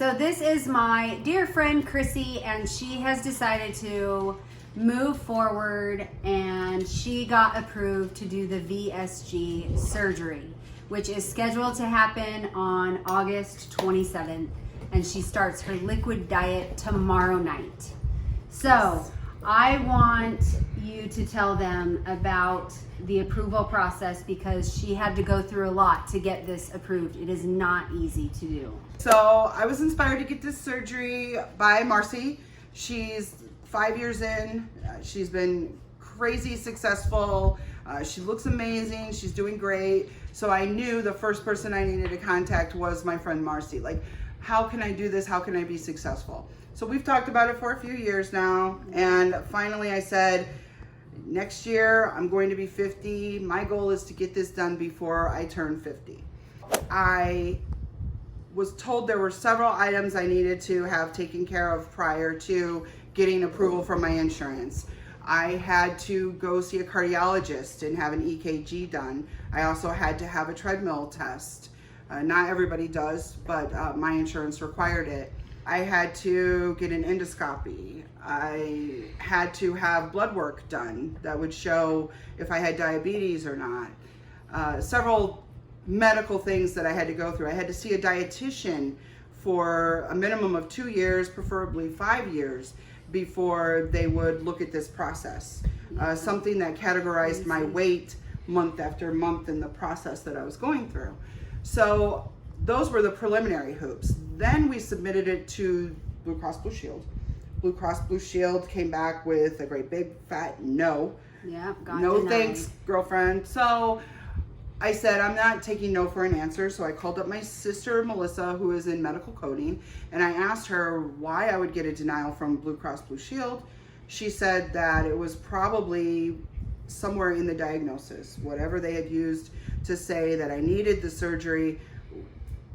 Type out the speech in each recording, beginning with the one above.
So this is my dear friend Crissy, and she has decided to move forward, and she got approved to do the VSG surgery, which is scheduled to happen on August 27th, and she starts her liquid diet tomorrow night. So I want you to tell them about the approval process, because she had to go through a lot to get this approved. It is not easy to do. So I was inspired to get this surgery by Marci. She's 5 years in. She's been crazy successful. She looks amazing. She's doing great. So I knew the first person I needed to contact was my friend Marci. Like, how can I do this? How can I be successful? So we've talked about it for a few years now. And finally I said, next year I'm going to be 50. My goal is to get this done before I turn 50. I was told there were several items I needed to have taken care of prior to getting approval from my insurance. I had to go see a cardiologist and have an EKG done. I also had to have a treadmill test. Not everybody does, but my insurance required it. I had to get an endoscopy. I had to have blood work done that would show if I had diabetes or not. Several medical things that I had to go through. I had to see a dietitian for a minimum of 2 years, preferably 5 years, before they would look at this process. Something that categorized my weight month after month in the process that I was going through. So those were the preliminary hoops. Then we submitted it to Blue Cross Blue Shield. Blue Cross Blue Shield came back with a great big fat no. Yeah, got no denied. Thanks, girlfriend. So I said, I'm not taking no for an answer. So I called up my sister, Melissa, who is in medical coding, and I asked her why I would get a denial from Blue Cross Blue Shield. She said that it was probably somewhere in the diagnosis, whatever they had used to say that I needed the surgery,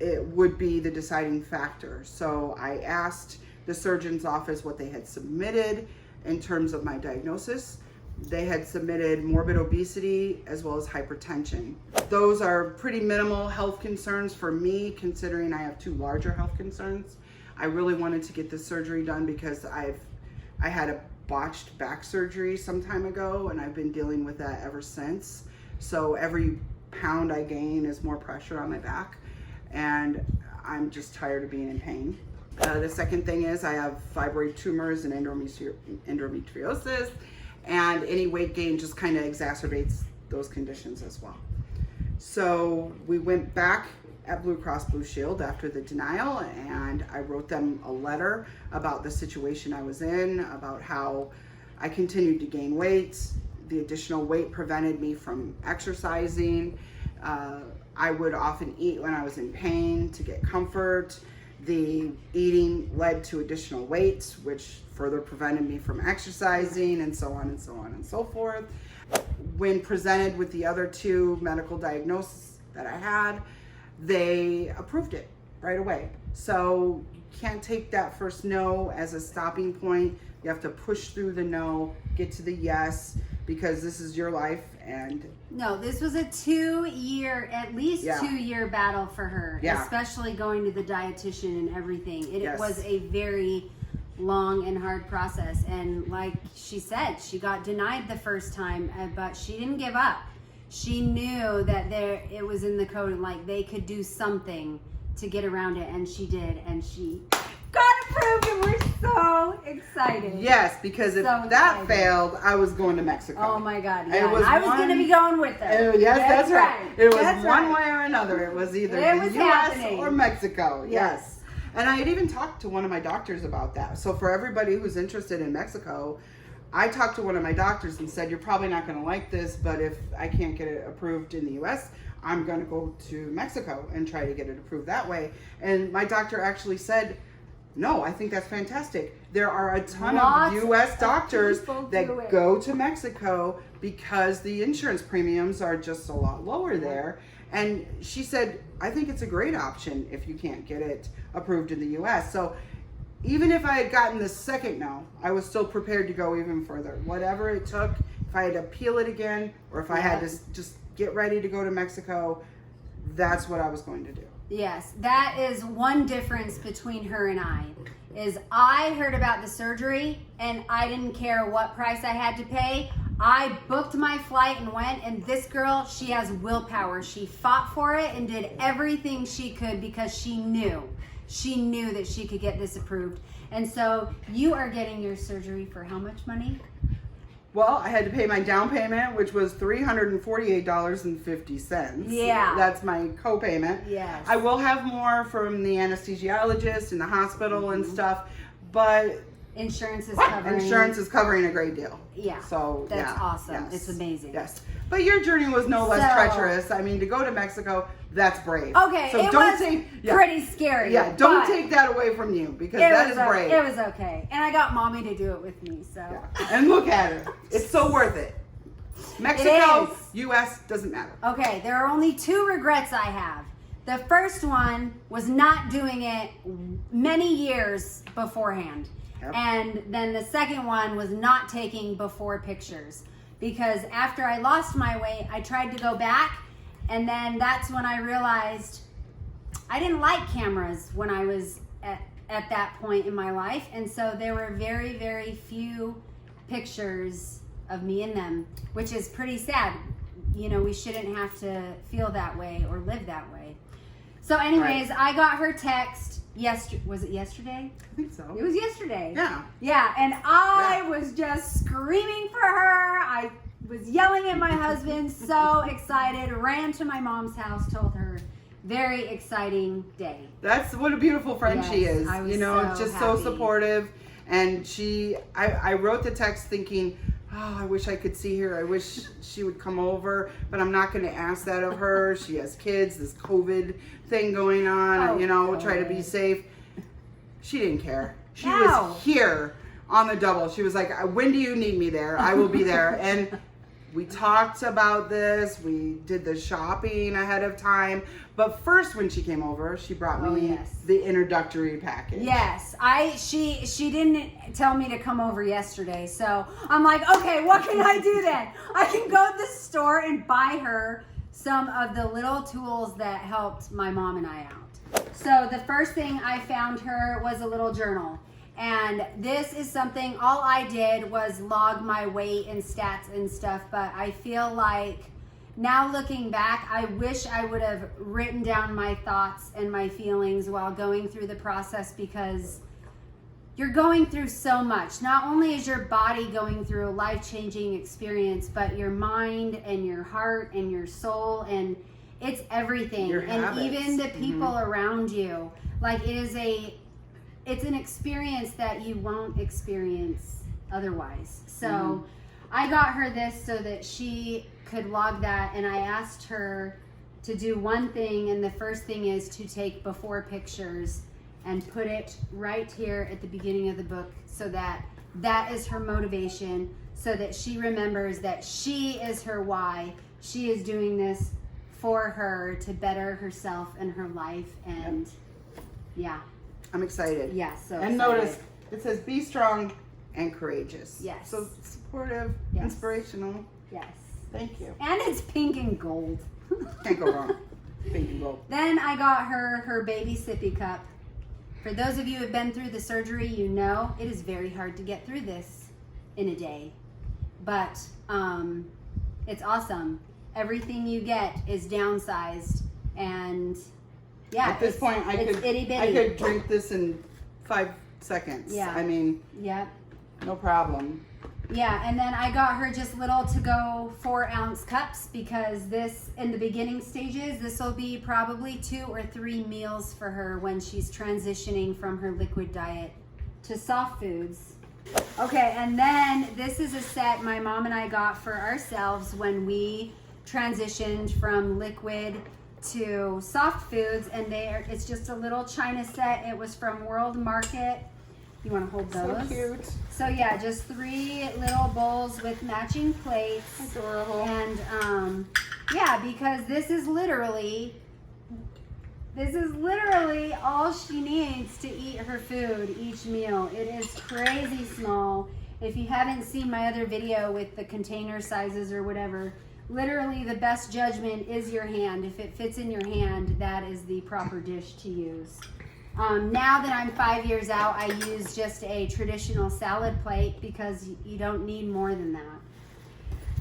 it would be the deciding factor. So I asked the surgeon's office what they had submitted in terms of my diagnosis. They had submitted morbid obesity as well as hypertension. Those are pretty minimal health concerns for me, considering I have two larger health concerns. I really wanted to get this surgery done because I had a botched back surgery some time ago, and I've been dealing with that ever since. So every pound I gain is more pressure on my back, and I'm just tired of being in pain. The second thing is I have fibroid tumors and endometriosis, and any weight gain just kind of exacerbates those conditions as well. So we went back at Blue Cross Blue Shield after the denial, and I wrote them a letter about the situation I was in, about how I continued to gain weight. The additional weight prevented me from exercising. I would often eat when I was in pain to get comfort. The eating led to additional weight, which further prevented me from exercising, and so on and so on and so forth. When presented with the other two medical diagnoses that I had, they approved it right away. So you can't take that first no as a stopping point. You have to push through the no, get to the yes, because this is your life. And no, this was a at least 2 year battle for her, especially going to the dietitian and everything. It was a very long and hard process. And like she said, she got denied the first time, but she didn't give up. She knew that it was in the code, and like they could do something to get around it, and she did, and she got approved, and we're so excited. Yes, because if that failed, I was going to Mexico. Oh my God! Yeah, I was going to be going with her. Yes, that's right. It was one way or another. It was either the U.S. or Mexico. Yes. And I had even talked to one of my doctors about that. So for everybody who's interested in Mexico, I talked to one of my doctors and said, you're probably not going to like this, but if I can't get it approved in the U.S., I'm going to go to Mexico and try to get it approved that way. And my doctor actually said, no, I think that's fantastic. There are a ton of U.S. doctors that go to Mexico because the insurance premiums are just a lot lower there. And she said, I think it's a great option if you can't get it approved in the U.S. So even if I had gotten the second no, I was still prepared to go even further. Whatever it took, if I had to appeal it again, or if I had to just get ready to go to Mexico, that's what I was going to do. Yes, that is one difference between her and I. Is I heard about the surgery and I didn't care what price I had to pay. I booked my flight and went, and this girl, she has willpower. She fought for it and did everything she could because she knew that she could get this approved. And so you are getting your surgery for how much money? Well, I had to pay my down payment, which was $348.50. Yeah. That's my co-payment. Yes. I will have more from the anesthesiologist in the hospital and stuff, but Insurance is covering. insurance is covering a great deal. Yeah. So That's yeah, awesome. yes, It's amazing. Yes. But your journey was no less So- treacherous. I mean, to go to Mexico, that's brave. Okay, So it don't was take, pretty scary. Yeah, don't but take that away from you because it that was is brave. It was okay. And I got mommy to do it with me, so. Yeah. And look at her. It's so worth it. Mexico, is. U.S., doesn't matter. Okay, there are only 2 regrets I have. The first one was not doing it many years beforehand. Yep. And then the second one was not taking before pictures. Because after I lost my weight, I tried to go back, and then that's when I realized I didn't like cameras when I was at that point in my life. And so there were very, very few pictures of me in them, which is pretty sad. You know, we shouldn't have to feel that way or live that way. So anyways, Right. I got her text was it yesterday? I think so. It was yesterday. Yeah. Yeah, and I was just screaming for her. I was yelling at my husband, so excited, ran to my mom's house, told her, very exciting day. That's what a beautiful friend she Yes, is. I was You know, so just so happy. supportive. And I wrote the text thinking, oh, I wish I could see her. I wish she would come over, but I'm not going to ask that of her. She has kids, this COVID thing going on, Oh, and, you know, we'll try to be COVID. safe. She didn't care. She No. was here on the double. She was like, when do you need me there? I will be there. And we talked about this. We did the shopping ahead of time. But first, when she came over, she brought me yes. the introductory package. Yes, she didn't tell me to come over yesterday, so I'm like, okay, what can I do then? I can go to the store and buy her some of the little tools that helped my mom and I out. So the first thing I found her was a little journal. And this is something, all I did was log my weight and stats and stuff, but I feel like now looking back, I wish I would have written down my thoughts and my feelings while going through the process, because you're going through so much. Not only is your body going through a life-changing experience, but your mind and your heart and your soul, and it's everything. Your and habits. even the people around you. Like it's an experience that you won't experience otherwise. So I got her this so that she could log that, and I asked her to do one thing, and the first thing is to take before pictures and put it right here at the beginning of the book, so that is her motivation, so that she remembers that she is her why. She is doing this for her to better herself and her life, and yeah. I'm excited. Yeah, so And excited. notice, it says be strong and courageous. Yes. So supportive, Yes. inspirational. Yes. Thank you. And it's pink and gold. Can't go wrong. Thank you both. Then I got her baby sippy cup. For those of you who have been through the surgery, you know it is very hard to get through this in a day. But it's awesome. Everything you get is downsized, and yeah. At this point, I it's could itty bitty. I could drink this in 5 seconds. Yeah. I mean, Yep. no problem. Yeah, and then I got her just little to-go 4-ounce cups, because this, in the beginning stages, this will be probably 2 or 3 meals for her when she's transitioning from her liquid diet to soft foods. Okay, and then this is a set my mom and I got for ourselves when we transitioned from liquid to soft foods, and it's just a little china set. It was from World Market. You want to hold those? So cute. So yeah, just 3 little bowls with matching plates. Adorable. And yeah, because this is literally all she needs to eat her food each meal. It is crazy small. If you haven't seen my other video with the container sizes or whatever, literally the best judgment is your hand. If it fits in your hand, that is the proper dish to use. Now that I'm 5 years out, I use just a traditional salad plate because you don't need more than that.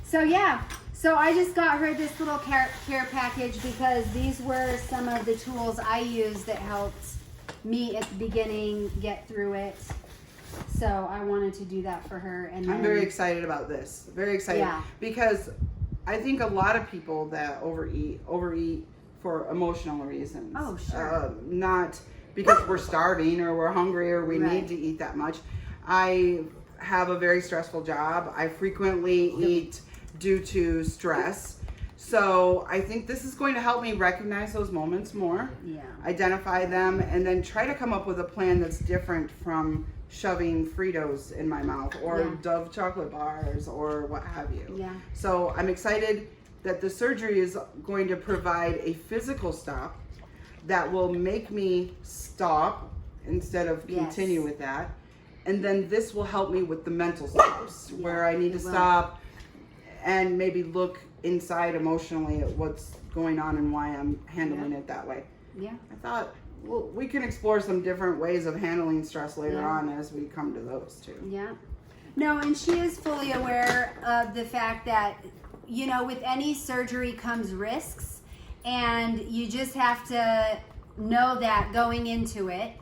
So yeah, so I just got her this little care package because these were some of the tools I used that helped me at the beginning get through it. So I wanted to do that for her. And I'm very excited about this. Very excited. Yeah. Because I think a lot of people that overeat for emotional reasons. Oh, sure. Not because we're starving or we're hungry or we Right. need to eat that much. I have a very stressful job. I frequently eat due to stress. So I think this is going to help me recognize those moments more, Yeah. identify them, and then try to come up with a plan that's different from shoving Fritos in my mouth or Yeah. Dove chocolate bars or what have you. Yeah. So I'm excited that the surgery is going to provide a physical stop that will make me stop instead of Yes. continue with that. And then this will help me with the mental stops where I need to it will. stop and maybe look inside emotionally at what's going on and why I'm handling it that way. Yeah. I thought, well, we can explore some different ways of handling stress later Yeah. on as we come to those too. Yeah. No, and she is fully aware of the fact that, you know, with any surgery comes risks, and you just have to know that going into it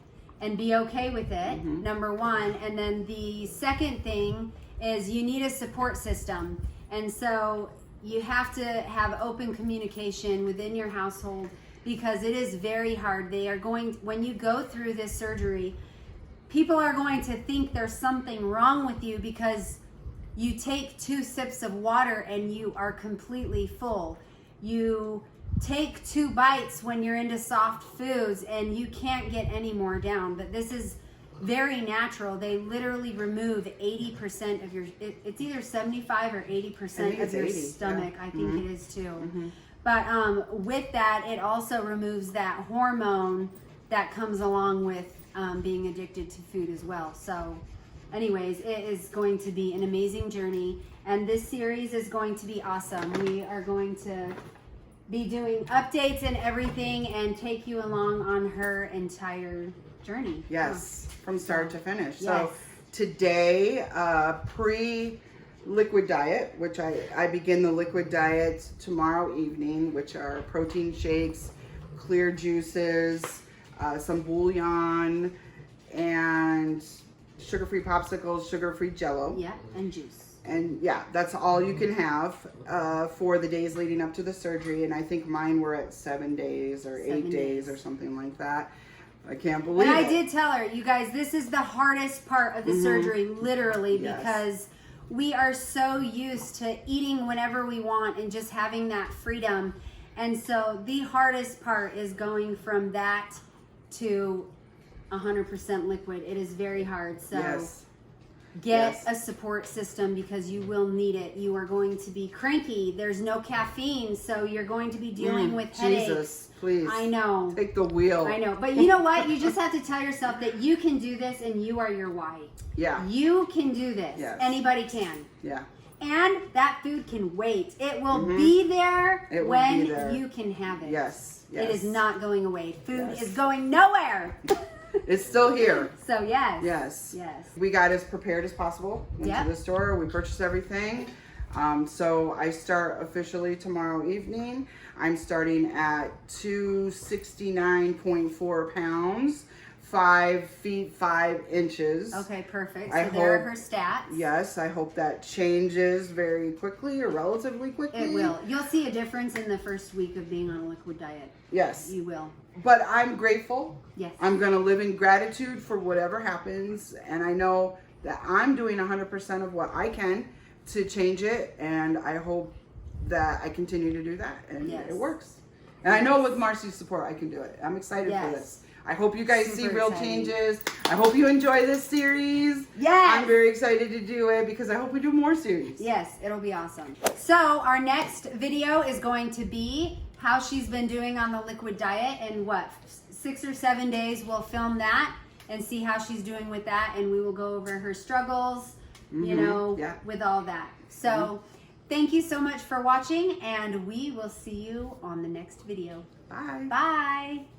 and be okay with it, number one. And then the second thing is you need a support system. And so you have to have open communication within your household because it is very hard. They are going, when you go through this surgery, people are going to think there's something wrong with you because you take 2 sips of water and you are completely full. You take 2 bites when you're into soft foods and you can't get any more down. But this is very natural. They literally remove 80% of your, it's either 75 or 80% of it's your 80, stomach. yeah. I think it is too. But with that, it also removes that hormone that comes along with being addicted to food as well. So anyways, it is going to be an amazing journey. And this series is going to be awesome. We are going to be doing updates and everything and take you along on her entire journey. Yes, from start to finish. Yes. So today, pre-liquid diet, which I begin the liquid diet tomorrow evening, which are protein shakes, clear juices, some bouillon, and sugar-free popsicles, sugar-free Jell-O. Yeah, and juice. And yeah, that's all you can have for the days leading up to the surgery. And I think mine were at 7 days or 8 days or something like that. I can't believe And it. I did tell her, you guys, this is the hardest part of the surgery, literally, Yes. because we are so used to eating whenever we want and just having that freedom. And so the hardest part is going from that to 100% liquid. It is very hard. So Yes. get Yes. a support system because you will need it. You are going to be cranky. There's no caffeine, so you're going to be dealing with headaches. Jesus, please. I know. Take the wheel. I know. But you know what? You just have to tell yourself that you can do this and you are your why. Yeah. You can do this. Yes. Anybody can. Yeah. And that food can wait. It will be there It will when be there. you can have it. Yes. Yes. It is not going away. Food Yes. is going nowhere. It's still here. So yes. Yes. Yes. We got as prepared as possible. Went Yep. to the store. We purchased everything. So I start officially tomorrow evening. I'm starting at 269.4 pounds, 5 feet 5 inches. Okay, perfect. I So there are hope- her stats. Yes, I hope that changes very quickly or relatively quickly. It will. You'll see a difference in the first week of being on a liquid diet. Yes. You will. But I'm grateful. Yes. I'm going to live in gratitude for whatever happens. And I know that I'm doing 100% of what I can to change it. And I hope that I continue to do that. And Yes. it works. And I know with Marci's support, I can do it. I'm excited for Yes. this. I hope you guys see Super real exciting. changes. I hope you enjoy this series. Yes. I'm very excited to do it because I hope we do more series. Yes, it'll be awesome. So our next video is going to be how she's been doing on the liquid diet, and what, 6 or 7 days we'll film that and see how she's doing with that, and we will go over her struggles, you know, Yeah. with all that. So Thank you so much for watching, and we will see you on the next video. Bye. Bye.